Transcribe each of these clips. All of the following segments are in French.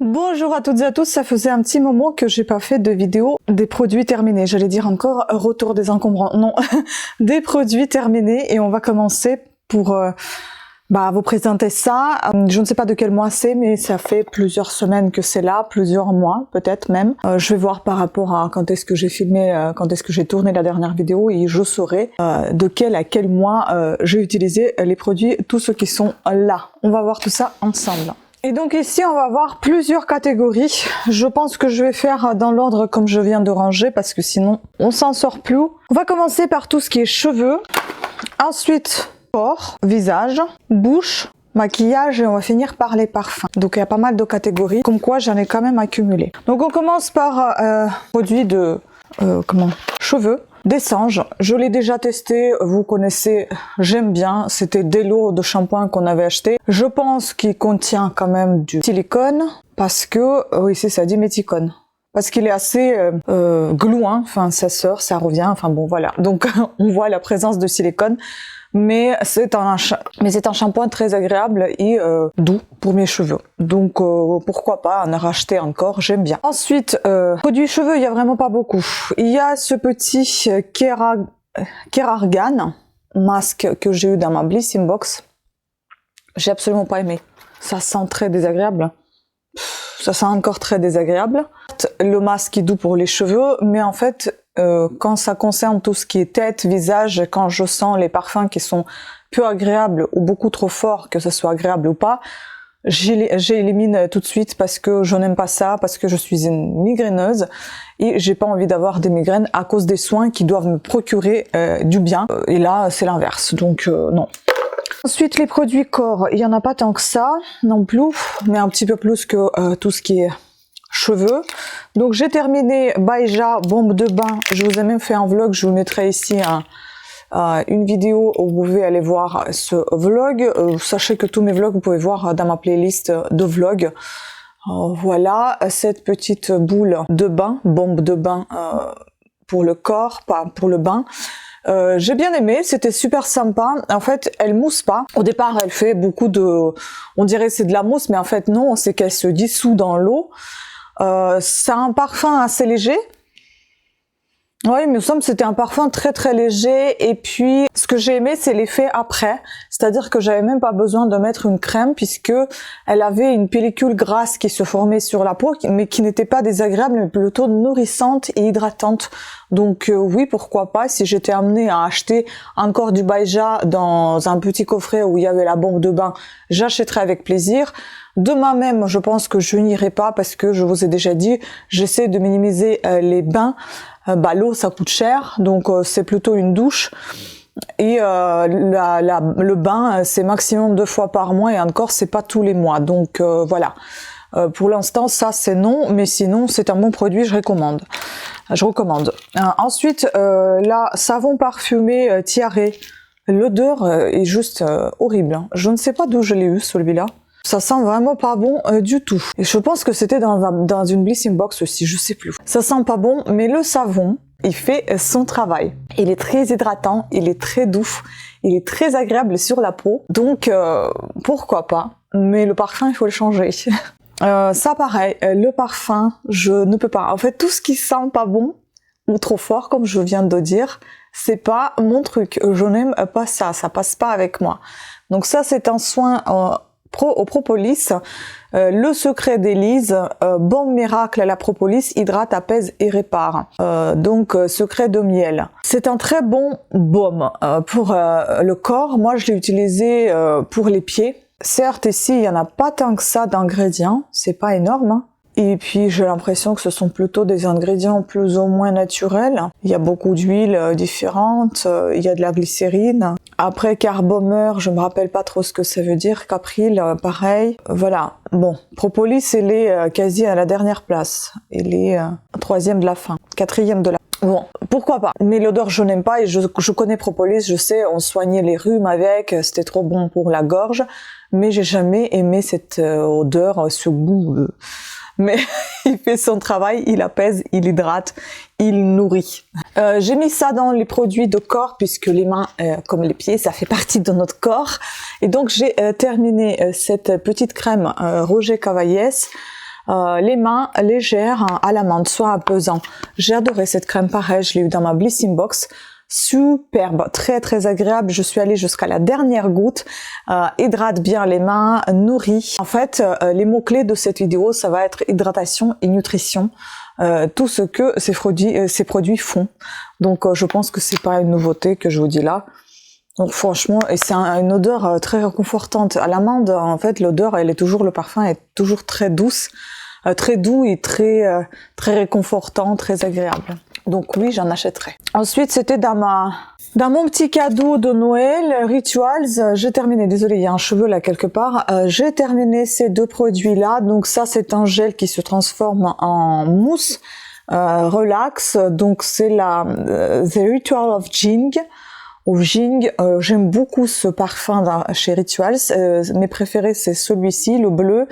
Bonjour à toutes et à tous, ça faisait un petit moment que j'ai pas fait de vidéo des produits terminés. J'allais dire encore retour des encombrants. Non, des produits terminés et on va commencer pour vous présenter ça. Je ne sais pas de quel mois c'est, mais ça fait plusieurs semaines que c'est là, plusieurs mois peut-être même. Je vais voir par rapport à quand est-ce que j'ai filmé, quand est-ce que j'ai tourné la dernière vidéo et je saurai de quel à quel mois j'ai utilisé les produits, tous ceux qui sont là. On va voir tout ça ensemble. Et donc ici, on va voir plusieurs catégories. Je pense que je vais faire dans l'ordre comme je viens de ranger parce que sinon, on s'en sort plus. On va commencer par tout ce qui est cheveux. Ensuite, corps, visage, bouche, maquillage et on va finir par les parfums. Donc il y a pas mal de catégories, comme quoi j'en ai quand même accumulé. Donc on commence par produits de cheveux. Dessange, je l'ai déjà testé, vous connaissez, j'aime bien, c'était des lots de shampoing qu'on avait acheté. Je pense qu'il contient quand même du silicone, parce que, oui c'est ça, diméthicone. Parce qu'il est assez gluant, enfin ça sort, ça revient, enfin bon voilà. Donc on voit la présence de silicone, mais c'est un shampoing très agréable et doux pour mes cheveux. Donc pourquoi pas en racheter encore, j'aime bien. Ensuite, produits cheveux, il y a vraiment pas beaucoup. Il y a ce petit Keragan masque que j'ai eu dans ma Blissing Box. J'ai absolument pas aimé. Ça sent très désagréable. Ça sent encore très désagréable. Le masque est doux pour les cheveux, mais en fait, quand ça concerne tout ce qui est tête, visage, quand je sens les parfums qui sont peu agréables ou beaucoup trop forts, que ce soit agréable ou pas, j'élimine tout de suite parce que je n'aime pas ça, parce que je suis une migraineuse et j'ai pas envie d'avoir des migraines à cause des soins qui doivent me procurer du bien. Et là, c'est l'inverse, donc non. Ensuite, les produits corps, il y en a pas tant que ça non plus, mais un petit peu plus que tout ce qui est cheveux. Donc j'ai terminé Baeja bombe de bain. Je vous ai même fait un vlog, je vous mettrai ici une vidéo où vous pouvez aller voir ce vlog. Sachez que tous mes vlogs vous pouvez voir dans ma playlist de vlogs. Voilà cette petite boule de bain, bombe de bain pour le corps, pas pour le bain. J'ai bien aimé, c'était super sympa. En fait, elle mousse pas. Au départ, elle fait beaucoup de... On dirait c'est de la mousse, mais en fait non, c'est qu'elle se dissout dans l'eau. Ça a un parfum assez léger. Oui, il me semble que c'était un parfum très très léger. Et puis, ce que j'ai aimé, c'est l'effet après. C'est-à-dire que j'avais même pas besoin de mettre une crème puisque elle avait une pellicule grasse qui se formait sur la peau, mais qui n'était pas désagréable, mais plutôt nourrissante et hydratante. Donc oui, pourquoi pas, si j'étais amenée à acheter encore du Baeja dans un petit coffret où il y avait la bombe de bain, j'achèterais avec plaisir. Demain même, je pense que je n'irai pas parce que je vous ai déjà dit, j'essaie de minimiser les bains. L'eau, ça coûte cher, donc c'est plutôt une douche. Et le bain, c'est maximum 2 fois par mois et encore, c'est pas tous les mois. Donc voilà. Pour l'instant, ça c'est non, mais sinon c'est un bon produit, je recommande. Ensuite, là, savon parfumé Tiare. L'odeur est juste horrible. Je ne sais pas d'où je l'ai eu celui-là. Ça sent vraiment pas bon du tout. Et je pense que c'était dans une Blissing Box aussi, je sais plus. Ça sent pas bon, mais le savon, il fait son travail. Il est très hydratant, il est très doux, il est très agréable sur la peau. Donc, pourquoi pas. Mais le parfum, il faut le changer. Ça pareil, le parfum, je ne peux pas. En fait, tout ce qui sent pas bon ou trop fort, comme je viens de dire, c'est pas mon truc. Je n'aime pas ça, ça passe pas avec moi. Donc ça, c'est un soin au propolis. Le secret d'Élise, baume miracle à la propolis, hydrate, apaise et répare. Donc secret de miel. C'est un très bon baume pour le corps. Moi, je l'ai utilisé pour les pieds. Certes, ici, il n'y en a pas tant que ça d'ingrédients, c'est pas énorme, hein. Et puis, j'ai l'impression que ce sont plutôt des ingrédients plus ou moins naturels. Il y a beaucoup d'huiles différentes, il y a de la glycérine. Après, Carbomeur, je me rappelle pas trop ce que ça veut dire. Capril, pareil. Voilà. Bon, Propolis, il est quasi à la dernière place. Il est 3e de la fin, 4e de la fin. Bon, pourquoi pas. Mais l'odeur, je n'aime pas et je connais Propolis, je sais, on soignait les rhumes avec, c'était trop bon pour la gorge. Mais j'ai jamais aimé cette odeur, ce goût. Mais il fait son travail, il apaise, il hydrate, il nourrit. J'ai mis ça dans les produits de corps puisque les mains, comme les pieds, ça fait partie de notre corps. Et donc j'ai terminé cette petite crème Roger Cavalles. les mains légères à l'amande, soit apaisant. J'ai adoré cette crème, pareil, je l'ai eu dans ma Blissing Box. Superbe, très très agréable. Je suis allée jusqu'à la dernière goutte. Hydrate bien les mains, nourrit. En fait, les mots-clés de cette vidéo, ça va être hydratation et nutrition. Tout ce que ces produits font. Donc je pense que c'est pas une nouveauté que je vous dis là. Donc franchement, et c'est une odeur très réconfortante. À l'amande, en fait, l'odeur, le parfum est toujours très douce, très doux et très réconfortant, très agréable. Donc oui, j'en achèterai. Ensuite, c'était dans mon petit cadeau de Noël, Rituals. J'ai terminé, désolé, il y a un cheveu là quelque part. J'ai terminé ces deux produits-là. Donc ça, c'est un gel qui se transforme en mousse relax. Donc c'est The Ritual of Jing. Au Jing, j'aime beaucoup ce parfum chez Rituals. Mes préférés, c'est celui-ci, le bleu,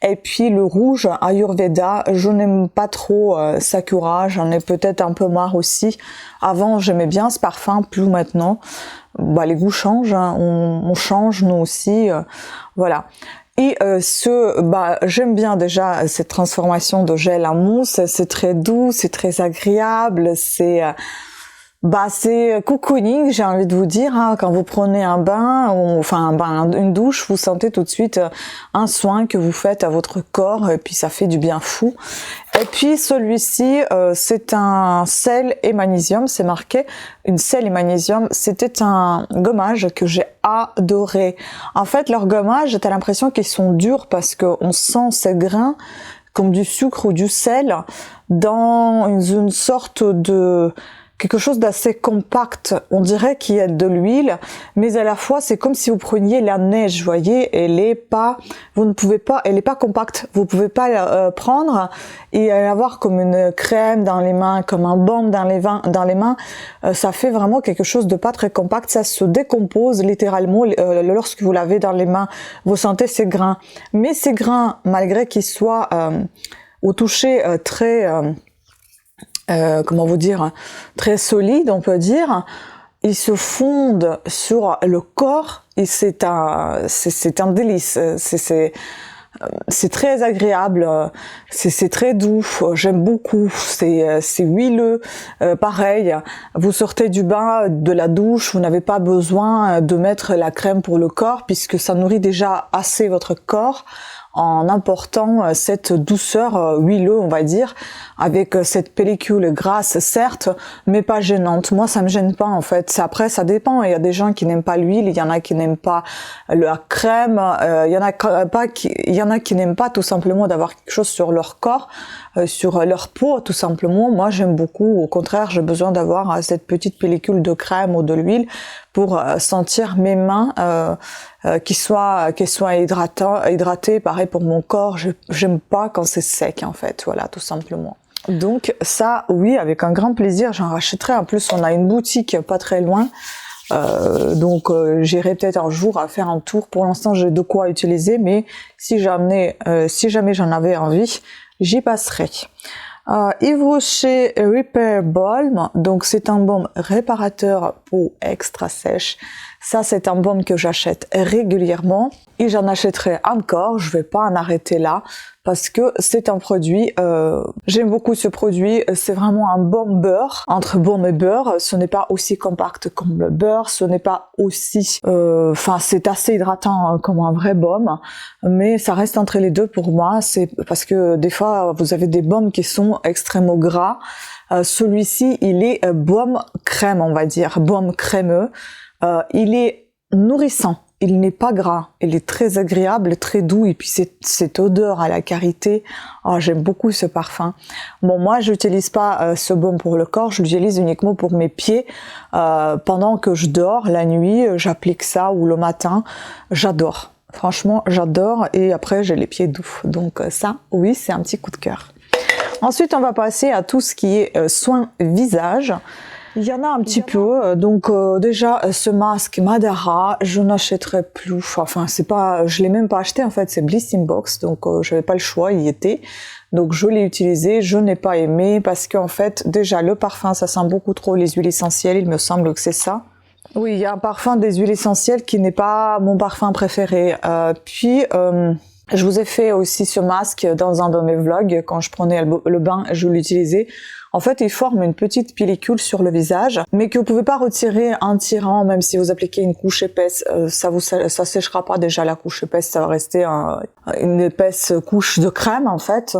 et puis le rouge Ayurveda. Je n'aime pas trop Sakura, j'en ai peut-être un peu marre aussi. Avant, j'aimais bien ce parfum, plus maintenant. Bah, les goûts changent, hein. On change, nous aussi. Voilà. Et j'aime bien déjà cette transformation de gel en mousse. C'est très doux, c'est très agréable, c'est cocooning, j'ai envie de vous dire, hein, quand vous prenez un bain, une douche, vous sentez tout de suite un soin que vous faites à votre corps, et puis ça fait du bien fou. Et puis celui-ci, c'est un sel et magnésium, c'est marqué, une sel et magnésium, c'était un gommage que j'ai adoré. En fait, leurs gommages, t'as l'impression qu'ils sont durs parce qu'on sent ces grains comme du sucre ou du sel dans une sorte de quelque chose d'assez compact. On dirait qu'il y a de l'huile, mais à la fois c'est comme si vous preniez la neige, vous voyez, elle est pas compacte. Vous pouvez pas la prendre et l'avoir comme une crème dans les mains, comme un baume dans les mains. Ça fait vraiment quelque chose de pas très compact. Ça se décompose littéralement lorsque vous l'avez dans les mains. Vous sentez ces grains, mais ces grains, malgré qu'ils soient au toucher très très solide, on peut dire, ils se fondent sur le corps et c'est un délice. C'est très agréable, c'est très doux, j'aime beaucoup, c'est huileux. Pareil, vous sortez du bain, de la douche, vous n'avez pas besoin de mettre la crème pour le corps puisque ça nourrit déjà assez votre corps en apportant cette douceur huileuse, on va dire, avec cette pellicule grasse, certes, mais pas gênante. Moi, ça me gêne pas, en fait. Après, ça dépend. Il y a des gens qui n'aiment pas l'huile, il y en a qui n'aiment pas la crème, il y en a qui n'aiment pas tout simplement d'avoir quelque chose sur leur corps, sur leur peau, tout simplement. Moi, j'aime beaucoup. Au contraire, j'ai besoin d'avoir cette petite pellicule de crème ou de l'huile pour sentir mes mains qui soient hydratées. Pareil pour mon corps, j'aime pas quand c'est sec, en fait. Voilà, tout simplement. Donc ça, oui, avec un grand plaisir, j'en rachèterai. En plus, on a une boutique pas très loin. J'irai peut-être un jour à faire un tour. Pour l'instant, j'ai de quoi utiliser, mais si jamais j'en avais envie, j'y passerai. Yves Rocher Repair Balm, donc c'est un baume réparateur peau extra sèche. Ça, c'est un baume que j'achète régulièrement et j'en achèterai encore. Je vais pas en arrêter là parce que c'est un produit, j'aime beaucoup ce produit. C'est vraiment un baume beurre. Entre baume et beurre, ce n'est pas aussi compact comme le beurre, ce n'est pas aussi, c'est assez hydratant comme un vrai baume, mais ça reste entre les deux pour moi. C'est parce que des fois, vous avez des baumes qui sont extrêmement gras. Celui-ci, il est baume crème, on va dire, baume crémeux. Il est nourrissant, il n'est pas gras, il est très agréable, très doux, et puis cette odeur à la karité, j'aime beaucoup ce parfum. Bon, moi j'utilise pas ce baume pour le corps, je l'utilise uniquement pour mes pieds. Pendant que je dors, la nuit, j'applique ça, ou le matin, j'adore. Franchement, j'adore, et après j'ai les pieds doux. Donc ça, oui, c'est un petit coup de cœur. Ensuite, on va passer à tout ce qui est soins visage. Il y en a un petit peu, déjà ce masque Madara, je n'achèterai plus, je l'ai même pas acheté en fait, c'est Blissing Box, donc j'avais pas le choix, il y était, donc je l'ai utilisé, je n'ai pas aimé parce qu'en fait déjà le parfum ça sent beaucoup trop les huiles essentielles, il me semble que c'est ça. Oui, il y a un parfum des huiles essentielles qui n'est pas mon parfum préféré, Je vous ai fait aussi ce masque dans un de mes vlogs, quand je prenais le bain, je l'utilisais. En fait, il forme une petite pellicule sur le visage, mais que vous pouvez pas retirer en tirant, même si vous appliquez une couche épaisse, ça séchera pas déjà la couche épaisse, ça va rester une épaisse couche de crème en fait.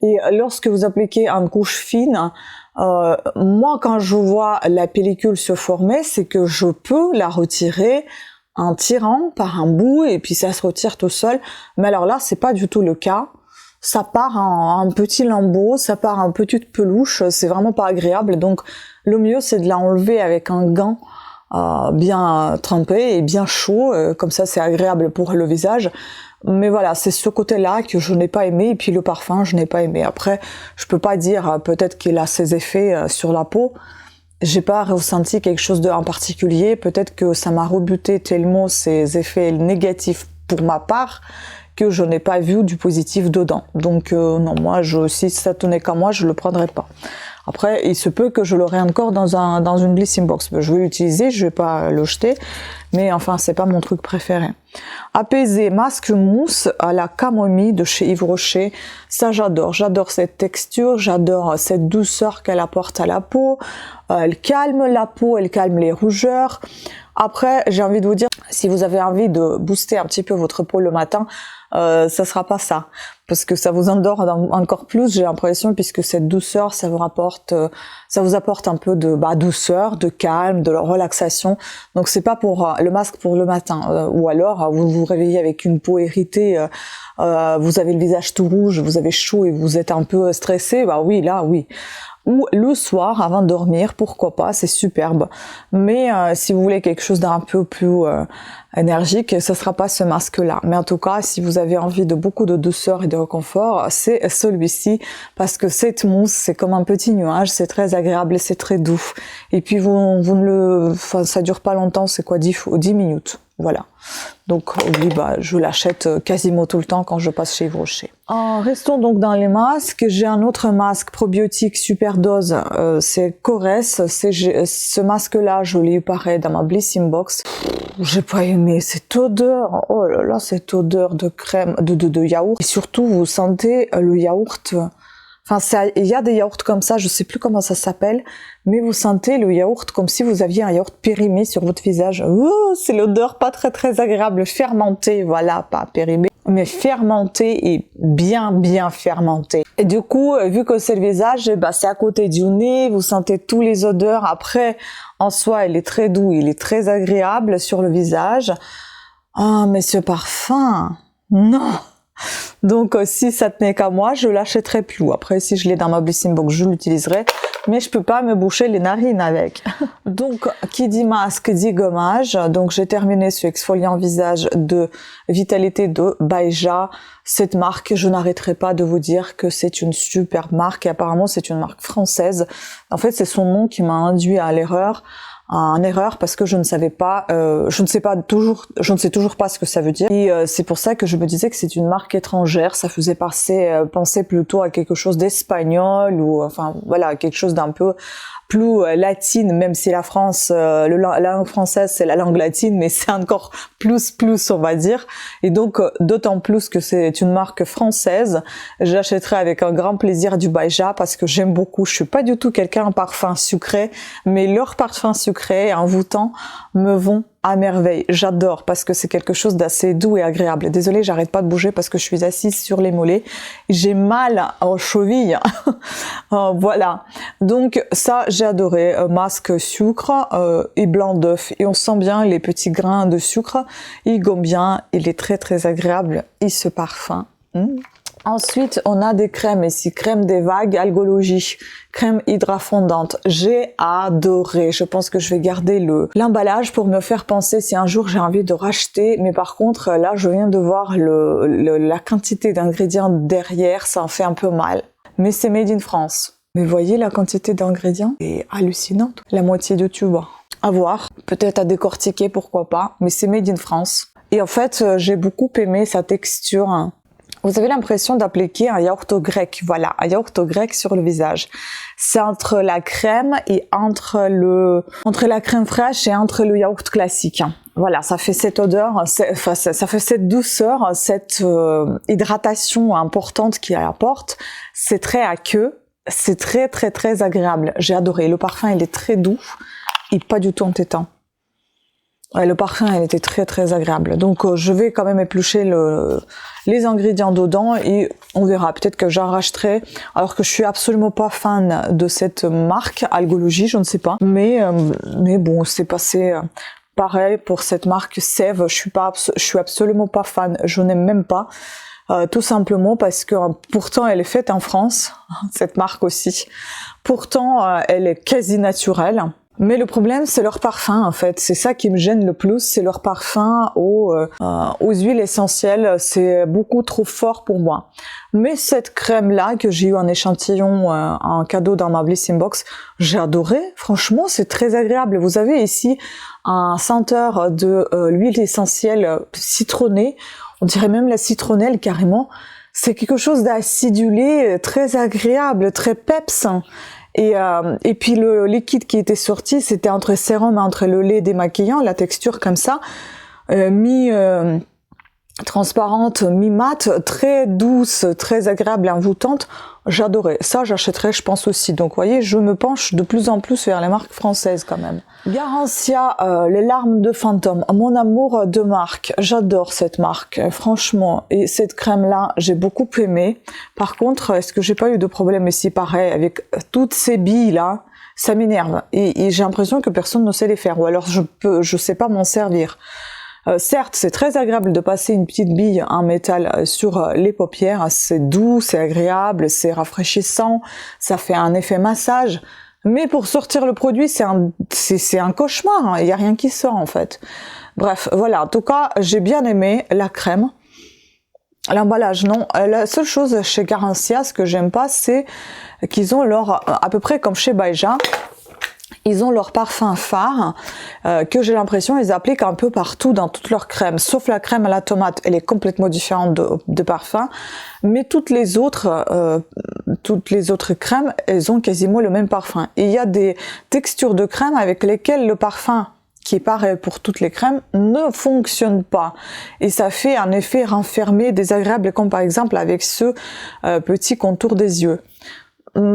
Et lorsque vous appliquez une couche fine, moi quand je vois la pellicule se former, c'est que je peux la retirer en tirant par un bout et puis ça se retire tout seul. Mais alors là, c'est pas du tout le cas. Ça part en petit lambeau, ça part en petite peluche, c'est vraiment pas agréable. Donc le mieux c'est de l'enlever avec un gant bien trempé et bien chaud, comme ça c'est agréable pour le visage. Mais voilà, c'est ce côté-là que je n'ai pas aimé, et puis le parfum je n'ai pas aimé. Après, je peux pas dire peut-être qu'il a ses effets sur la peau. J'ai pas ressenti quelque chose en particulier. Peut-être que ça m'a rebuté tellement ces effets négatifs pour ma part que je n'ai pas vu du positif dedans. Donc non, moi, si ça tenait qu'à moi, je le prendrais pas. Après, il se peut que je l'aurai encore dans une Blissing Box. Je vais l'utiliser, je vais pas le jeter, mais enfin, c'est pas mon truc préféré. Apaisé, masque mousse à la camomille de chez Yves Rocher. Ça, j'adore. J'adore cette texture, j'adore cette douceur qu'elle apporte à la peau. Elle calme la peau, elle calme les rougeurs. Après, j'ai envie de vous dire, si vous avez envie de booster un petit peu votre peau le matin, ça sera pas ça, parce que ça vous endort encore plus, j'ai l'impression, puisque cette douceur, ça vous apporte un peu de douceur, de calme, de relaxation. Donc c'est pas pour le masque pour le matin, ou alors vous vous réveillez avec une peau irritée, vous avez le visage tout rouge, vous avez chaud et vous êtes un peu stressé, oui, là, oui. Ou le soir avant de dormir, pourquoi pas, c'est superbe. Mais si vous voulez quelque chose d'un peu plus énergique, ce sera pas ce masque-là. Mais en tout cas, si vous avez envie de beaucoup de douceur et de réconfort, c'est celui-ci, parce que cette mousse, c'est comme un petit nuage, c'est très agréable et c'est très doux. Et puis ça dure pas longtemps, c'est quoi, 10 minutes. Voilà. Donc oui, je l'achète quasiment tout le temps quand je passe chez Yves Rocher. Restons donc dans les masques. J'ai un autre masque probiotique super dose, c'est Corès. Ce masque-là, je l'ai eu pareil dans ma Blissing Box. J'ai pas aimé cette odeur. Oh là là, cette odeur de crème, de yaourt. Et surtout, vous sentez le yaourt. Enfin, il y a des yaourts comme ça, je sais plus comment ça s'appelle, mais vous sentez le yaourt comme si vous aviez un yaourt périmé sur votre visage. C'est l'odeur pas très très agréable, fermenté, voilà, pas périmé, mais fermenté et bien fermenté. Et du coup, vu que c'est le visage, c'est à côté du nez, vous sentez tous les odeurs. Après, en soi, il est très doux, il est très agréable sur le visage. Mais ce parfum, non. Donc si ça tenait qu'à moi, je l'achèterais plus. Après, si je l'ai dans ma Blissing Box, je l'utiliserai, mais je peux pas me boucher les narines avec. Donc, qui dit masque dit gommage. Donc, j'ai terminé ce exfoliant visage de Vitalité de Baeja. Cette marque, je n'arrêterai pas de vous dire que c'est une super marque. Et apparemment, c'est une marque française. En fait, c'est son nom qui m'a induit à l'erreur. Parce que je ne sais toujours pas ce que ça veut dire. Et c'est pour ça que je me disais que c'est une marque étrangère. Ça faisait penser plutôt à quelque chose d'espagnol ou enfin voilà, quelque chose d'un peu plus latine, même si la France, la langue française c'est la langue latine, mais c'est encore plus on va dire. Et donc d'autant plus que c'est une marque française, j'achèterai avec un grand plaisir du Baeja parce que j'aime beaucoup. Je suis pas du tout quelqu'un en parfum sucré, mais leurs parfums sucrés envoûtants me vont à merveille. J'adore parce que c'est quelque chose d'assez doux et agréable. Désolée, j'arrête pas de bouger parce que je suis assise sur les mollets. J'ai mal aux chevilles. Voilà. Donc ça, j'ai adoré. Masque sucre et blanc d'œuf. Et on sent bien les petits grains de sucre. Il gomme bien. Il est très très agréable. Et ce parfum. Ensuite, on a des crèmes ici. Crème des vagues, Algologie. Crème hydrafondante. J'ai adoré. Je pense que je vais garder l'emballage pour me faire penser si un jour j'ai envie de racheter. Mais par contre, là, je viens de voir la quantité d'ingrédients derrière. Ça en fait un peu mal. Mais c'est made in France. Mais voyez la quantité d'ingrédients? C'est hallucinante. La moitié de tube. À voir. Peut-être à décortiquer, pourquoi pas. Mais c'est made in France. Et en fait, j'ai beaucoup aimé sa texture. Vous avez l'impression d'appliquer un yaourt grec, voilà, un yaourt grec sur le visage. C'est entre la crème et entre la crème fraîche et entre le yaourt classique. voilà, ça fait cette odeur, enfin, ça fait cette douceur, cette hydratation importante qu'il apporte. C'est très aqueux, c'est très très très agréable. J'ai adoré. Le parfum, il est très doux et pas du tout entêtant. Ouais, le parfum, il était très très agréable. Donc je vais quand même éplucher les ingrédients dedans et on verra. Peut-être que j'en rachèterai. Alors que je suis absolument pas fan de cette marque Algologie, je ne sais pas. Mais bon, c'est passé pareil pour cette marque Sève. Je suis absolument pas fan. Je n'aime même pas. Tout simplement parce que pourtant elle est faite en France, cette marque aussi. Pourtant elle est quasi naturelle. Mais le problème, c'est leur parfum, en fait. C'est ça qui me gêne le plus, c'est leur parfum aux huiles essentielles. C'est beaucoup trop fort pour moi. Mais cette crème-là, que j'ai eu en échantillon, en cadeau dans ma Blissing Box, j'ai adoré. Franchement, c'est très agréable. Vous avez ici un senteur de l'huile essentielle citronnée. On dirait même la citronnelle, carrément. C'est quelque chose d'acidulé, très agréable, très peps. Et puis le liquide qui était sorti, c'était entre sérum et entre le lait démaquillant, la texture comme ça, transparente, mi-mate, très douce, très agréable et envoûtante. J'adorais. Ça, j'achèterais, je pense aussi. Donc, vous voyez, je me penche de plus en plus vers les marques françaises quand même. Garancia, les larmes de fantôme. Mon amour de marque. J'adore cette marque, franchement. Et cette crème-là, j'ai beaucoup aimé. Par contre, est-ce que j'ai pas eu de problème ici, pareil, avec toutes ces billes-là? Ça m'énerve. Et j'ai l'impression que personne ne sait les faire. Ou alors, je sais pas m'en servir. Certes, c'est très agréable de passer une petite bille en métal sur les paupières. C'est doux, c'est agréable, c'est rafraîchissant, ça fait un effet massage. Mais pour sortir le produit, c'est un cauchemar. Hein. Il n'y a rien qui sort en fait. Bref, voilà. En tout cas, j'ai bien aimé la crème. L'emballage, non. La seule chose chez Garancia, ce que j'aime pas, c'est qu'ils ont à peu près comme chez Baeja, ils ont leur parfum phare que j'ai l'impression ils appliquent un peu partout dans toutes leurs crèmes, sauf la crème à la tomate, elle est complètement différente de parfum, mais toutes les autres crèmes, elles ont quasiment le même parfum. Et il y a des textures de crème avec lesquelles le parfum, qui est pareil pour toutes les crèmes, ne fonctionne pas. Et ça fait un effet renfermé, désagréable, comme par exemple avec ce petit contour des yeux.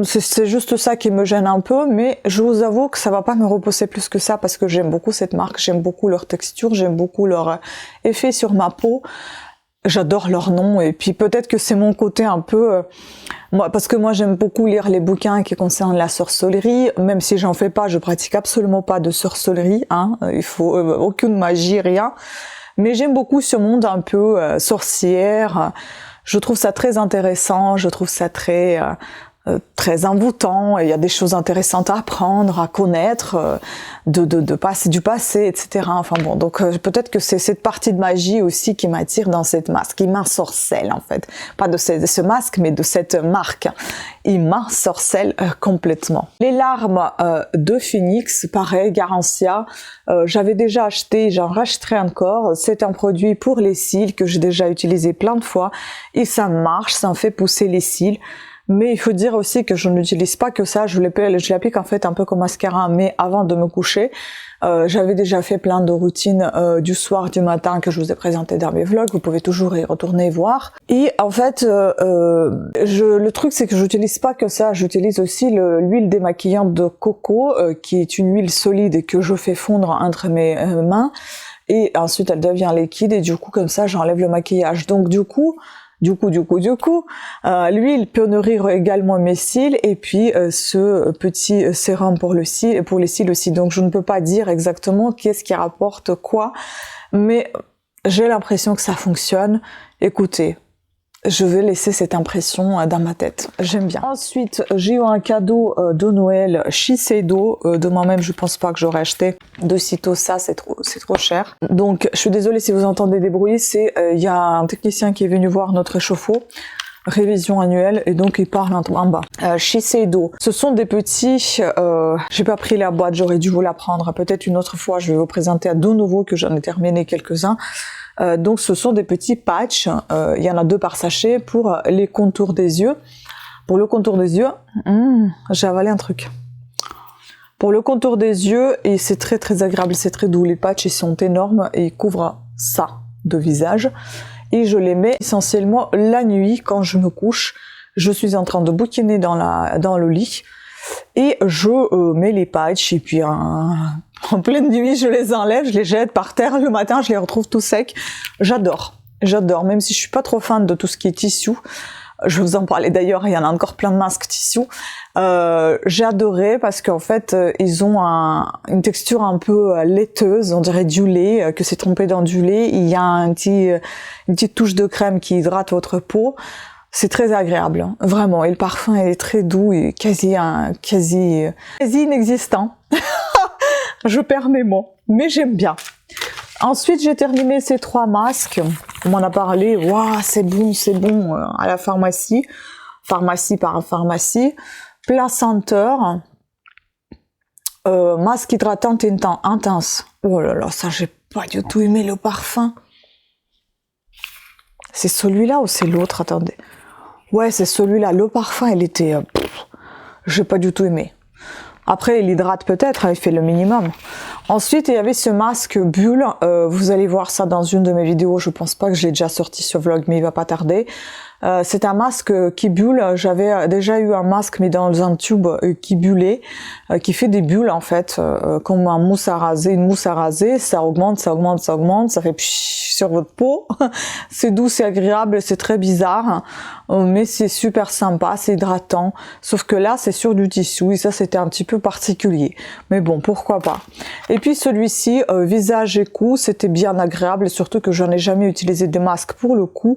C'est juste ça qui me gêne un peu, mais je vous avoue que ça va pas me repousser plus que ça parce que j'aime beaucoup cette marque, j'aime beaucoup leur texture, j'aime beaucoup leur effet sur ma peau, j'adore leur nom et puis peut-être que c'est mon côté un peu... parce que moi j'aime beaucoup lire les bouquins qui concernent la sorcellerie, même si j'en fais pas, je pratique absolument pas de sorcellerie, hein, il faut aucune magie, rien, mais j'aime beaucoup ce monde un peu sorcière, je trouve ça très intéressant, je trouve ça très envoûtant, et il y a des choses intéressantes à apprendre, à connaître, de passer du passé, etc. Enfin bon, donc peut-être que c'est cette partie de magie aussi qui m'attire dans cette masque, qui m'ensorcelle en fait. Pas de ce masque, mais de cette marque. Il m'ensorcelle complètement. Les larmes de Phoenix, pareil, Garancia, j'avais déjà acheté, j'en rachèterai encore. C'est un produit pour les cils que j'ai déjà utilisé plein de fois et ça marche, ça me fait pousser les cils. Mais il faut dire aussi que je n'utilise pas que ça, je l'applique en fait un peu comme mascara, mais avant de me coucher. J'avais déjà fait plein de routines du soir, du matin que je vous ai présenté dans mes vlogs, vous pouvez toujours y retourner voir. Et en fait, le truc c'est que j'utilise pas que ça, j'utilise aussi l'huile démaquillante de coco, qui est une huile solide et que je fais fondre entre mes mains. Et ensuite elle devient liquide et du coup comme ça j'enlève le maquillage. Donc du coup, l'huile peut nourrir également mes cils et puis ce petit sérum pour les cils aussi. Donc je ne peux pas dire exactement qu'est-ce qui rapporte quoi, mais j'ai l'impression que ça fonctionne. Écoutez, je vais laisser cette impression dans ma tête. J'aime bien. Ensuite, j'ai eu un cadeau de Noël Shiseido. De moi-même, je pense pas que j'aurais acheté de sitôt ça, c'est trop cher. Donc, je suis désolée si vous entendez des bruits. Il y a un technicien qui est venu voir notre échauffour. Révision annuelle et donc il parle en bas. Shiseido, ce sont des petits, j'ai pas pris la boîte, j'aurais dû vous la prendre peut-être une autre fois, je vais vous présenter à de nouveau que j'en ai terminé quelques-uns. Donc ce sont des petits patchs, il y en a 2 par sachet pour les contours des yeux. Pour le contour des yeux, j'ai avalé un truc. Pour le contour des yeux, et c'est très agréable, c'est très doux. Les patchs, ils sont énormes et ils couvrent ça de visage. Et je les mets essentiellement la nuit quand je me couche. Je suis en train de bouquiner dans le lit. Et je mets les patchs et puis en pleine nuit, je les enlève, je les jette par terre. Le matin, je les retrouve tout secs. J'adore. J'adore, même si je suis pas trop fan de tout ce qui est tissu. Je vous en parlais d'ailleurs, il y en a encore plein de masques tissu. J'ai adoré parce qu'en fait, ils ont une texture un peu laiteuse, on dirait du lait, que c'est trempé dans du lait. Il y a une petite touche de crème qui hydrate votre peau. C'est très agréable, hein, vraiment. Et le parfum est très doux et quasi inexistant. Je perds mes mots, mais j'aime bien. Ensuite, j'ai terminé ces 3 masques. On m'en a parlé. Waouh, c'est bon, à la pharmacie. Pharmacie par pharmacie. Placenteur. Masque hydratant intense. Oh là là, ça, j'ai pas du tout aimé le parfum. C'est celui-là ou c'est l'autre? Attendez. Ouais, c'est celui-là. Le parfum, il était... j'ai pas du tout aimé. Après, il hydrate peut-être, il fait le minimum. Ensuite, il y avait ce masque bulle. Vous allez voir ça dans une de mes vidéos. Je pense pas que je l'ai déjà sorti sur vlog, mais il va pas tarder. C'est un masque qui bulle. J'avais déjà eu un masque, mais dans un tube qui bullait, qui fait des bulles en fait, comme une mousse à raser. Ça augmente, ça fait pshh sur votre peau. C'est doux, c'est agréable, c'est très bizarre, mais c'est super sympa, c'est hydratant. Sauf que là, c'est sur du tissu et ça, c'était un petit peu particulier. Mais bon, pourquoi pas. Et puis celui-ci, visage et cou, c'était bien agréable, surtout que j'en ai jamais utilisé des masques pour le cou.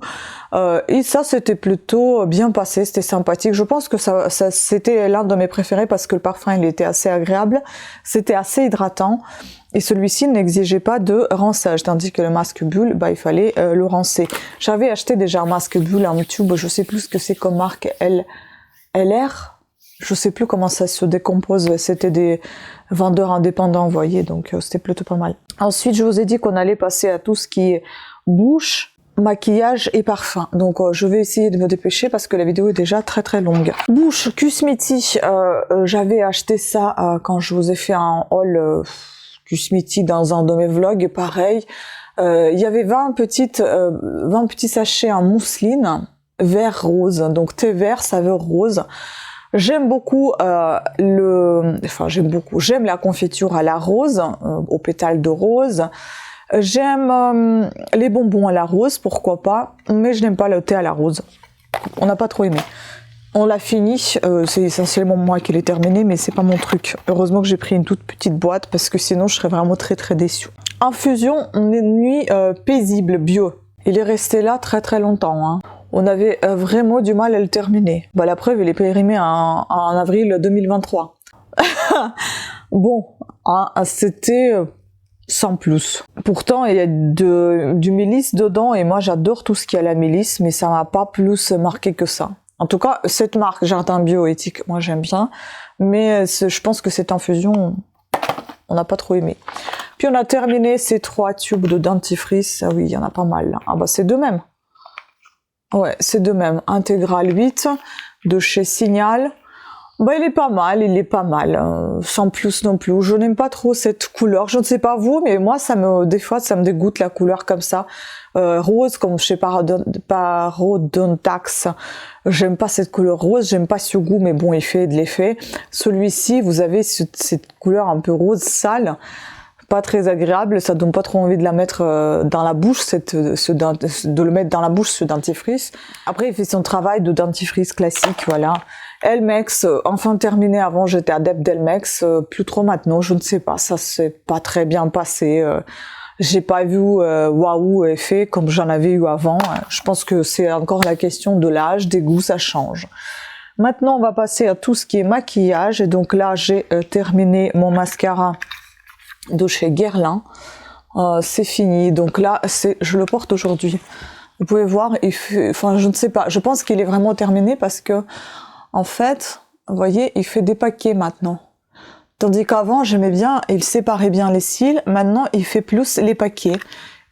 Et ça, c'était plutôt bien passé, c'était sympathique. Je pense que ça c'était l'un de mes préférés parce que le parfum, il était assez agréable, c'était assez hydratant. Et celui-ci n'exigeait pas de rinçage, tandis que le masque bulle, bah, il fallait le rincer. J'avais acheté déjà un masque bulle en tube, je sais plus ce que c'est comme marque, LR, je sais plus comment ça se décompose, c'était des vendeurs indépendants, vous voyez, donc c'était plutôt pas mal. Ensuite, je vous ai dit qu'on allait passer à tout ce qui est bouche, maquillage et parfum. Donc je vais essayer de me dépêcher parce que la vidéo est déjà très longue. Bouche, Q-Smithy, j'avais acheté ça quand je vous ai fait un haul Q-Smithy dans un de mes vlogs, pareil. Il y avait 20 petits sachets en mousseline vert rose, donc thé vert saveur rose. J'aime beaucoup j'aime la confiture à la rose, aux pétales de rose. J'aime les bonbons à la rose, pourquoi pas, mais je n'aime pas le thé à la rose. On n'a pas trop aimé. On l'a fini, c'est essentiellement moi qui l'ai terminé, mais c'est pas mon truc. Heureusement que j'ai pris une toute petite boîte, parce que sinon je serais vraiment très déçue. Infusion nuit paisible bio. Il est resté là très longtemps, hein. On avait vraiment du mal à le terminer. Bah, la preuve, il est périmé en avril 2023. Bon, hein, c'était sans plus. Pourtant, il y a du mélisse dedans, et moi j'adore tout ce qui a la mélisse, mais ça m'a pas plus marqué que ça. En tout cas, cette marque Jardin Bioéthique, moi j'aime bien, mais je pense que cette infusion, on n'a pas trop aimé. Puis on a terminé ces 3 tubes de dentifrice. Ah oui, il y en a pas mal là. Ah bah c'est deux mêmes. Ouais, c'est deux mêmes. Intégral 8 de chez Signal. Bah il est pas mal, sans plus non plus. Je n'aime pas trop cette couleur. Je ne sais pas vous, mais moi des fois ça me dégoûte la couleur comme ça. Rose, comme chez Parodontax. J'aime pas cette couleur rose, j'aime pas ce goût, mais bon, il fait de l'effet. Celui-ci, vous avez cette couleur un peu rose sale, pas très agréable, ça donne pas trop envie de la mettre dans la bouche, de le mettre dans la bouche, ce dentifrice. Après, il fait son travail de dentifrice classique, voilà. Elmex, enfin terminé. Avant j'étais adepte d'Elmex, plus trop maintenant, je ne sais pas, ça s'est pas très bien passé. J'ai pas vu waouh effet comme j'en avais eu avant. Je pense que c'est encore la question de l'âge, des goûts, ça change. Maintenant on va passer à tout ce qui est maquillage, et donc là j'ai terminé mon mascara de chez Guerlain. C'est fini, donc là je le porte aujourd'hui. Vous pouvez voir, enfin je ne sais pas, je pense qu'il est vraiment terminé parce que en fait, vous voyez, il fait des paquets maintenant. Tandis qu'avant, j'aimais bien, il séparait bien les cils. Maintenant, il fait plus les paquets.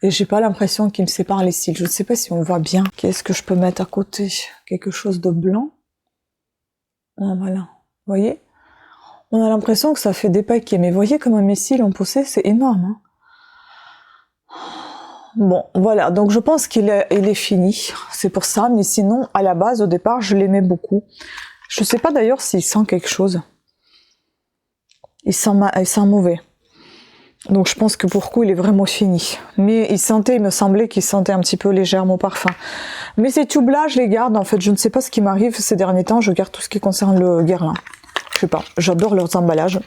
Et j'ai pas l'impression qu'il me sépare les cils. Je ne sais pas si on voit bien. Qu'est-ce que je peux mettre à côté? Quelque chose de blanc. Ah, voilà. Vous voyez? On a l'impression que ça fait des paquets, mais voyez comment mes cils ont poussé, c'est énorme. Hein. Bon, voilà, donc je pense qu'il est fini, c'est pour ça, mais sinon, à la base, au départ, je l'aimais beaucoup. Je sais pas d'ailleurs s'il sent quelque chose. Il sent mauvais. Donc je pense que pour coup, il est vraiment fini. Mais il me semblait qu'il sentait un petit peu légèrement parfum. Mais ces tubes-là, je les garde, en fait, je ne sais pas ce qui m'arrive ces derniers temps, je garde tout ce qui concerne le Guerlain. Je sais pas, j'adore leurs emballages.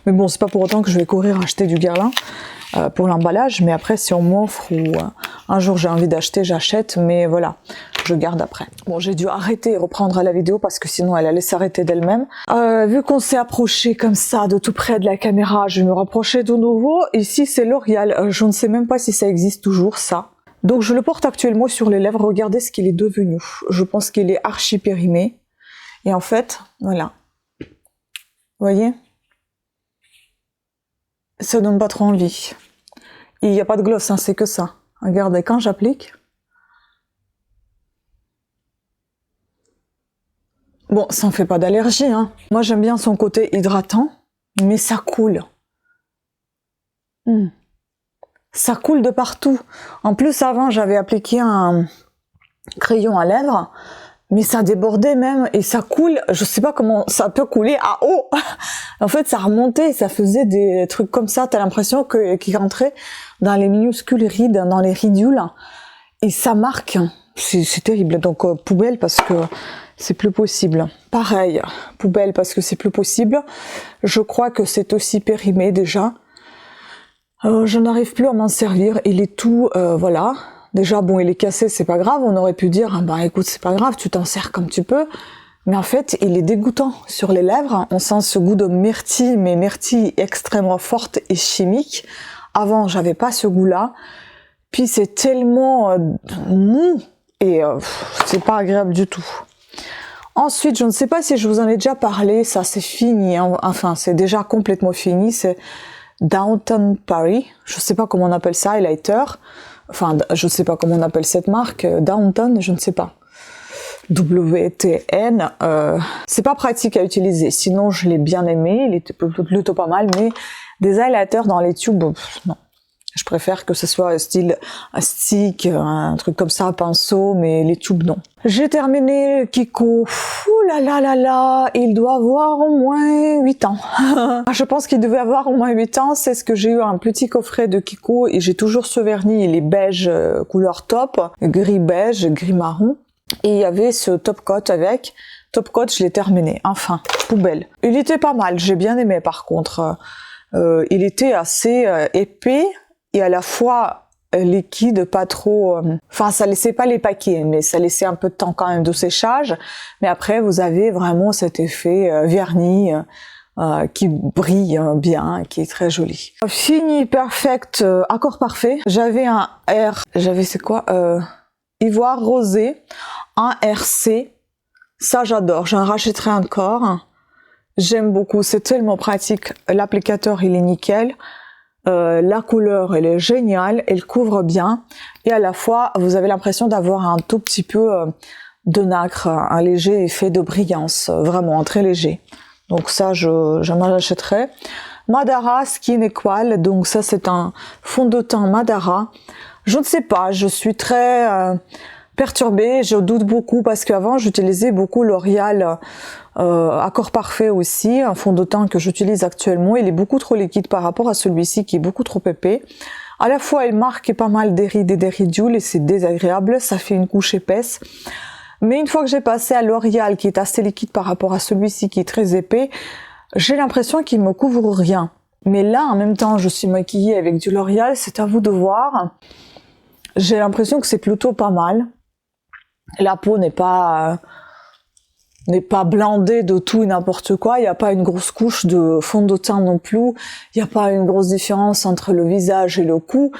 Mais bon, c'est pas pour autant que je vais courir acheter du Guerlain. Pour l'emballage, mais après si on m'offre ou un jour j'ai envie d'acheter, j'achète, mais voilà, je garde après. Bon, j'ai dû arrêter et reprendre la vidéo parce que sinon elle allait s'arrêter d'elle-même. Vu qu'on s'est approché comme ça de tout près de la caméra, je vais me rapprocher de nouveau. Ici c'est L'Oréal, je ne sais même pas si ça existe toujours ça. Donc je le porte actuellement sur les lèvres, regardez ce qu'il est devenu. Je pense qu'il est archi périmé. Et en fait, voilà. Vous voyez ? Ça donne pas trop envie. Il n'y a pas de gloss, hein, c'est que ça. Regardez, quand j'applique. Bon, ça ne fait pas d'allergie, hein. Moi, j'aime bien son côté hydratant, mais ça coule. Ça coule de partout. En plus, avant, j'avais appliqué un crayon à lèvres, mais ça débordait même et ça coule. Je sais pas comment ça peut couler à eau. En fait, ça remontait, ça faisait des trucs comme ça. T'as l'impression qu'il rentrait dans les minuscules rides, dans les ridules, et ça marque. C'est terrible. Donc poubelle parce que c'est plus possible. Pareil, poubelle parce que c'est plus possible. Je crois que c'est aussi périmé déjà. Je n'arrive plus à m'en servir. Il est tout, voilà. Déjà, bon, il est cassé, c'est pas grave. On aurait pu dire, ah, bah écoute, c'est pas grave, tu t'en sers comme tu peux. Mais en fait, il est dégoûtant sur les lèvres. On sent ce goût de myrtille, mais myrtille extrêmement forte et chimique. Avant, j'avais pas ce goût-là. Puis c'est tellement mou et c'est pas agréable du tout. Ensuite, je ne sais pas si je vous en ai déjà parlé, ça c'est fini, hein. Enfin c'est déjà complètement fini, c'est Downton Paris, je sais pas comment on appelle ça, highlighter, enfin je sais pas comment on appelle cette marque, Downton, je ne sais pas. WTN, c'est pas pratique à utiliser, sinon je l'ai bien aimé, il était plutôt pas mal, mais des highlighters dans les tubes, non. Je préfère que ce soit style un stick, un truc comme ça, pinceau, mais les tubes, non. J'ai terminé Kiko. Ouh là là là là, il doit avoir au moins 8 ans. Je pense qu'il devait avoir au moins 8 ans. C'est ce que j'ai eu, un petit coffret de Kiko, et j'ai toujours ce vernis, il est beige, couleur taupe, gris beige, gris marron. Et il y avait ce top coat avec. Top coat, je l'ai terminé. Enfin, poubelle. Il était pas mal, j'ai bien aimé par contre. Il était assez épais, et à la fois liquide, pas trop... Enfin, ça laissait pas les paquets, mais ça laissait un peu de temps quand même de séchage. Mais après, vous avez vraiment cet effet vernis qui brille bien, qui est très joli. Fini, perfect, accord parfait. J'avais un R... J'avais, c'est quoi Ivoire rosé, un RC. Ça, j'adore. J'en rachèterai encore. J'aime beaucoup. C'est tellement pratique. L'applicateur, il est nickel. La couleur elle est géniale, elle couvre bien et à la fois vous avez l'impression d'avoir un tout petit peu de nacre, un léger effet de brillance, vraiment très léger. Donc ça j'en achèterai. Madara Skin Equal, donc ça c'est un fond de teint Madara. Je ne sais pas, je suis très perturbée, je doute beaucoup parce qu'avant j'utilisais beaucoup L'Oréal Accord Parfait aussi, un fond de teint que j'utilise actuellement. Il est beaucoup trop liquide par rapport à celui-ci qui est beaucoup trop épais. À la fois il marque pas mal des rides et des ridules et c'est désagréable, ça fait une couche épaisse. Mais une fois que j'ai passé à L'Oréal qui est assez liquide par rapport à celui-ci qui est très épais, j'ai l'impression qu'il me couvre rien. Mais là en même temps je suis maquillée avec du L'Oréal, c'est à vous de voir. J'ai l'impression que c'est plutôt pas mal. La peau n'est pas blindée de tout et n'importe quoi, il n'y a pas une grosse couche de fond de teint non plus, il n'y a pas une grosse différence entre le visage et le cou.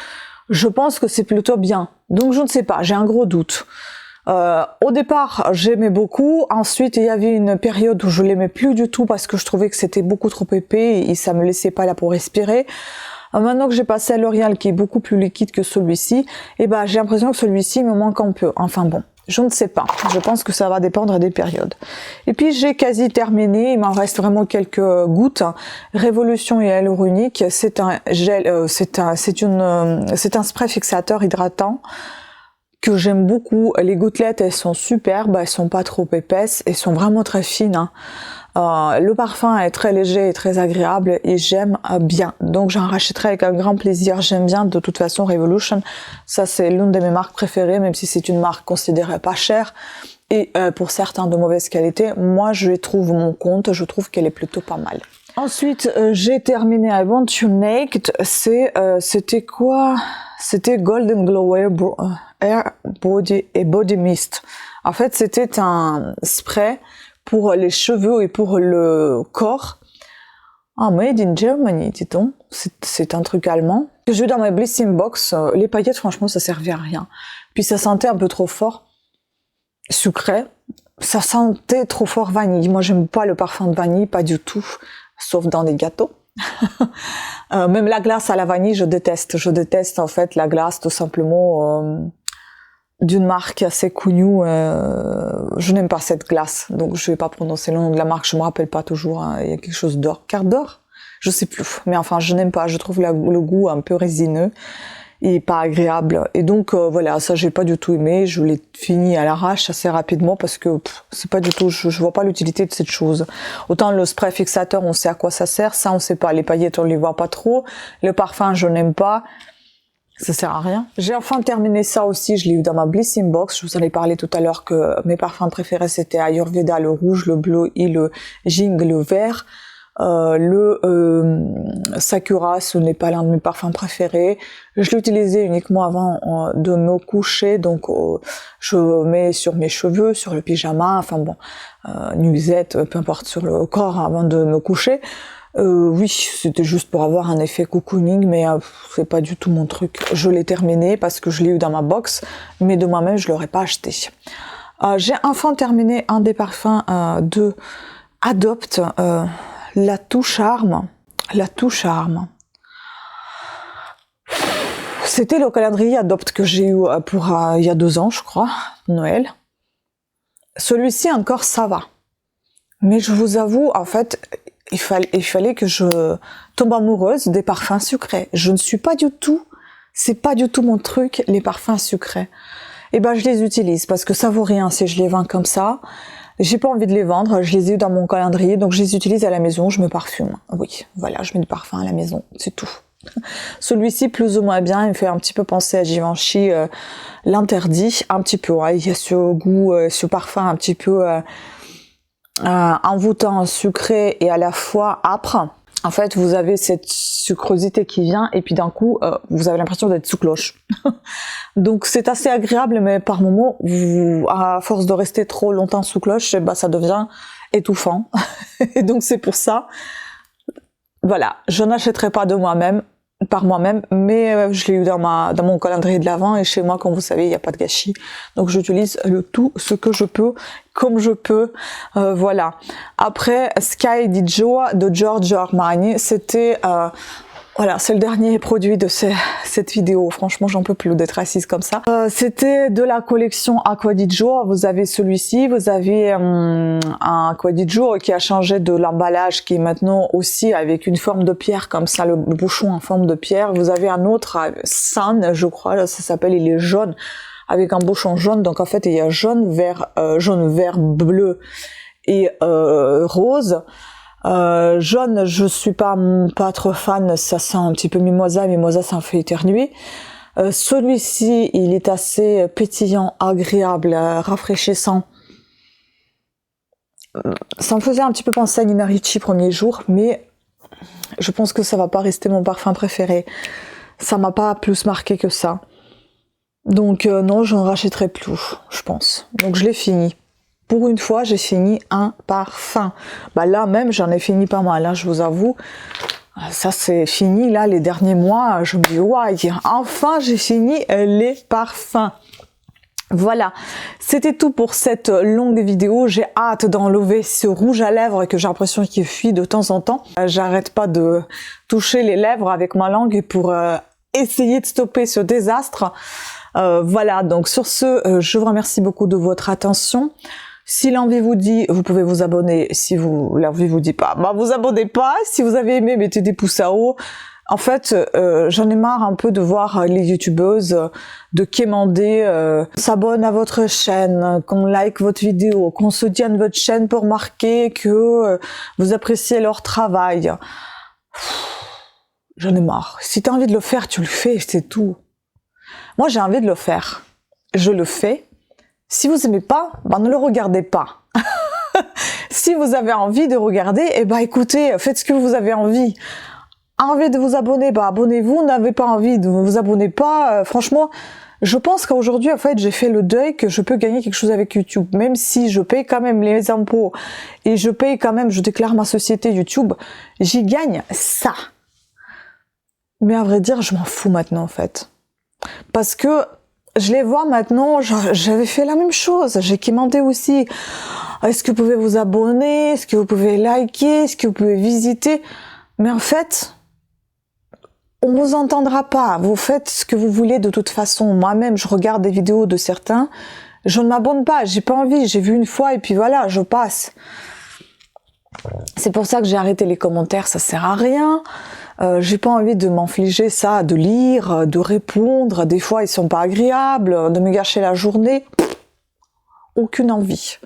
Je pense que c'est plutôt bien. Donc je ne sais pas, j'ai un gros doute. Au départ, j'aimais beaucoup. Ensuite, il y avait une période où je l'aimais plus du tout parce que je trouvais que c'était beaucoup trop épais et ça me laissait pas là pour respirer. Maintenant que j'ai passé à L'Oréal qui est beaucoup plus liquide que celui-ci, et ben j'ai l'impression que celui-ci me manque un peu. Enfin bon, Je ne sais pas. Je pense que ça va dépendre des périodes. Et puis j'ai quasi terminé. Il m'en reste vraiment quelques gouttes. Révolution et hyaluronique. C'est un gel. C'est un spray fixateur hydratant que j'aime beaucoup. Les gouttelettes, elles sont superbes. Elles sont pas trop épaisses. Elles sont vraiment très fines. Hein. Le parfum est très léger et très agréable et j'aime bien. Donc j'en rachèterai avec un grand plaisir. J'aime bien de toute façon Revolution. Ça c'est l'une de mes marques préférées, même si c'est une marque considérée pas chère et pour certains de mauvaise qualité. Moi je trouve mon compte, je trouve qu'elle est plutôt pas mal. Ensuite j'ai terminé I Want You Naked. C'était quoi? C'était Golden Glow Air Body et Body Mist. En fait c'était un spray pour les cheveux et pour le corps. Ah, made in Germany, dit-on. C'est un truc allemand. Que j'ai eu dans ma Blissing Box. Les paillettes, franchement, ça servait à rien. Puis ça sentait un peu trop fort. Sucré. Ça sentait trop fort vanille. Moi, j'aime pas le parfum de vanille, pas du tout. Sauf dans des gâteaux. Même la glace à la vanille, je déteste. Je déteste, en fait, la glace, tout simplement... d'une marque assez connue, je n'aime pas cette glace, donc je vais pas prononcer le nom de la marque, je me rappelle pas toujours, hein, il y a quelque chose d'or, carte d'or, je sais plus, mais enfin je n'aime pas, je trouve le goût un peu résineux et pas agréable, et donc voilà, ça j'ai pas du tout aimé, je l'ai fini à l'arrache assez rapidement parce que c'est pas du tout, je vois pas l'utilité de cette chose. Autant le spray fixateur, on sait à quoi ça sert, ça on sait pas, les paillettes on les voit pas trop, le parfum je n'aime pas, ça sert à rien. J'ai enfin terminé ça aussi, je l'ai eu dans ma Blissing Box. Je vous en ai parlé tout à l'heure que mes parfums préférés c'était Ayurveda, le rouge, le bleu et le Jing, le vert. Sakura, ce n'est pas l'un de mes parfums préférés. Je l'utilisais uniquement avant de me coucher, donc je mets sur mes cheveux, sur le pyjama, enfin bon, nuisette, peu importe, sur le corps avant de me coucher. Oui, c'était juste pour avoir un effet cocooning, mais c'est pas du tout mon truc. Je l'ai terminé parce que je l'ai eu dans ma box, mais de moi-même je l'aurais pas acheté. J'ai enfin terminé un des parfums de Adopt, la Touche Charme. La Touche Charme. C'était le calendrier Adopt que j'ai eu pour il y a 2 ans, je crois, Noël. Celui-ci encore ça va, mais je vous avoue, en fait. Il fallait que je tombe amoureuse des parfums sucrés. Je ne suis pas du tout, c'est pas du tout mon truc, les parfums sucrés. Et ben, je les utilise parce que ça vaut rien si je les vends comme ça. J'ai pas envie de les vendre, je les ai eu dans mon calendrier, donc je les utilise à la maison, je me parfume. Oui, voilà, je mets du parfum à la maison, c'est tout. Celui-ci, plus ou moins bien, il me fait un petit peu penser à Givenchy, l'interdit, un petit peu. Ouais, il y a ce goût, ce parfum un petit peu... envoûtant, sucré et à la fois âpre. En fait, vous avez cette sucrosité qui vient et puis d'un coup, vous avez l'impression d'être sous cloche. Donc c'est assez agréable, mais par moments, à force de rester trop longtemps sous cloche, bah, ça devient étouffant. Et donc c'est pour ça, voilà, je n'achèterai pas de moi-même, par moi-même, mais je l'ai eu dans mon calendrier de l'Avent et chez moi, comme vous savez, il n'y a pas de gâchis. Donc j'utilise tout ce que je peux, comme je peux, voilà. Après, Sky di Joa de Giorgio Armani, c'était... voilà, c'est le dernier produit de cette vidéo. Franchement, j'en peux plus d'être assise comme ça. C'était de la collection Acqua di Gio. Vous avez celui-ci, vous avez un Acqua di Gio qui a changé de l'emballage, qui est maintenant aussi avec une forme de pierre comme ça, le bouchon en forme de pierre. Vous avez un autre, Sun, je crois, là, ça s'appelle, il est jaune, avec un bouchon jaune. Donc en fait, il y a jaune, vert, bleu et rose. Jaune, je suis pas trop fan, ça sent un petit peu mimosa ça me fait éternuer. Celui-ci, il est assez pétillant, agréable, rafraîchissant. Ça me faisait un petit peu penser à Nina Ricci premier jour, mais je pense que ça va pas rester mon parfum préféré. Ça m'a pas plus marqué que ça. Donc non, je ne rachèterai plus, je pense. Donc je l'ai fini. Pour une fois, j'ai fini un parfum. Bah là même, j'en ai fini pas mal, hein, je vous avoue. Ça c'est fini, là, les derniers mois, je me dis, ouais, enfin j'ai fini les parfums. Voilà, c'était tout pour cette longue vidéo. J'ai hâte d'enlever ce rouge à lèvres que j'ai l'impression qu'il fuit de temps en temps. J'arrête pas de toucher les lèvres avec ma langue pour essayer de stopper ce désastre. Voilà, donc sur ce, je vous remercie beaucoup de votre attention. Si l'envie vous dit, vous pouvez vous abonner. Si l'envie vous dit pas, bah vous abonnez pas. Si vous avez aimé, mettez des pouces à haut. En fait, j'en ai marre un peu de voir les youtubeuses de quémander, s'abonnent à votre chaîne, qu'on like votre vidéo, qu'on soutienne votre chaîne pour marquer que vous appréciez leur travail. J'en ai marre. Si t'as envie de le faire, tu le fais, c'est tout. Moi, j'ai envie de le faire. Je le fais. Si vous aimez pas, ben ne le regardez pas. Si vous avez envie de regarder, eh ben écoutez, faites ce que vous avez envie. Envie de vous abonner, bah abonnez-vous. N'avez pas envie de vous abonner pas. Franchement, je pense qu'aujourd'hui, en fait, j'ai fait le deuil que je peux gagner quelque chose avec YouTube. Même si je paye quand même les impôts et je paye quand même, je déclare ma société YouTube, j'y gagne ça. Mais à vrai dire, je m'en fous maintenant, en fait. Parce que je les vois maintenant, j'avais fait la même chose, j'ai quémandé aussi. Est-ce que vous pouvez vous abonner? Est-ce que vous pouvez liker? Est-ce que vous pouvez visiter? Mais en fait, on vous entendra pas. Vous faites ce que vous voulez de toute façon. Moi-même, je regarde des vidéos de certains, je ne m'abonne pas, j'ai pas envie, j'ai vu une fois et puis voilà, je passe. C'est pour ça que j'ai arrêté les commentaires, ça sert à rien. J'ai pas envie de m'infliger ça, de lire, de répondre. Des fois, ils sont pas agréables, de me gâcher la journée. Aucune envie.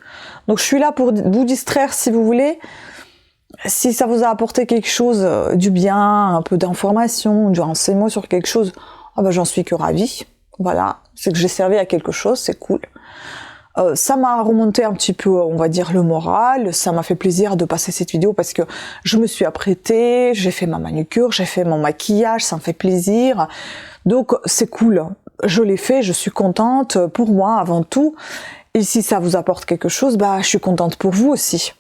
Donc, je suis là pour vous distraire si vous voulez. Si ça vous a apporté quelque chose, du bien, un peu d'information, du renseignement sur quelque chose, oh ben, j'en suis que ravie. Voilà, c'est que j'ai servi à quelque chose, c'est cool. Ça m'a remonté un petit peu, on va dire, le moral. Ça m'a fait plaisir de passer cette vidéo parce que je me suis apprêtée, j'ai fait ma manucure, j'ai fait mon maquillage, ça me fait plaisir. Donc c'est cool. Je l'ai fait, je suis contente pour moi avant tout. Et si ça vous apporte quelque chose, bah je suis contente pour vous aussi.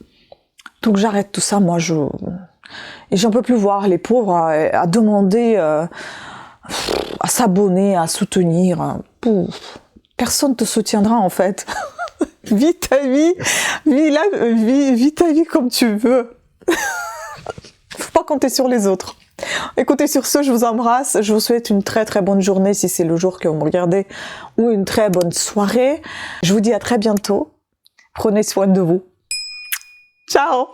Donc j'arrête tout ça, moi et j'en peux plus voir les pauvres à demander, à s'abonner, à soutenir. Pouf. Personne te soutiendra en fait. Vis ta vie, vis ta vie comme tu veux. Faut pas compter sur les autres. Écoutez, sur ce, je vous embrasse. Je vous souhaite une très très bonne journée si c'est le jour que vous me regardez, ou une très bonne soirée. Je vous dis à très bientôt. Prenez soin de vous. Ciao!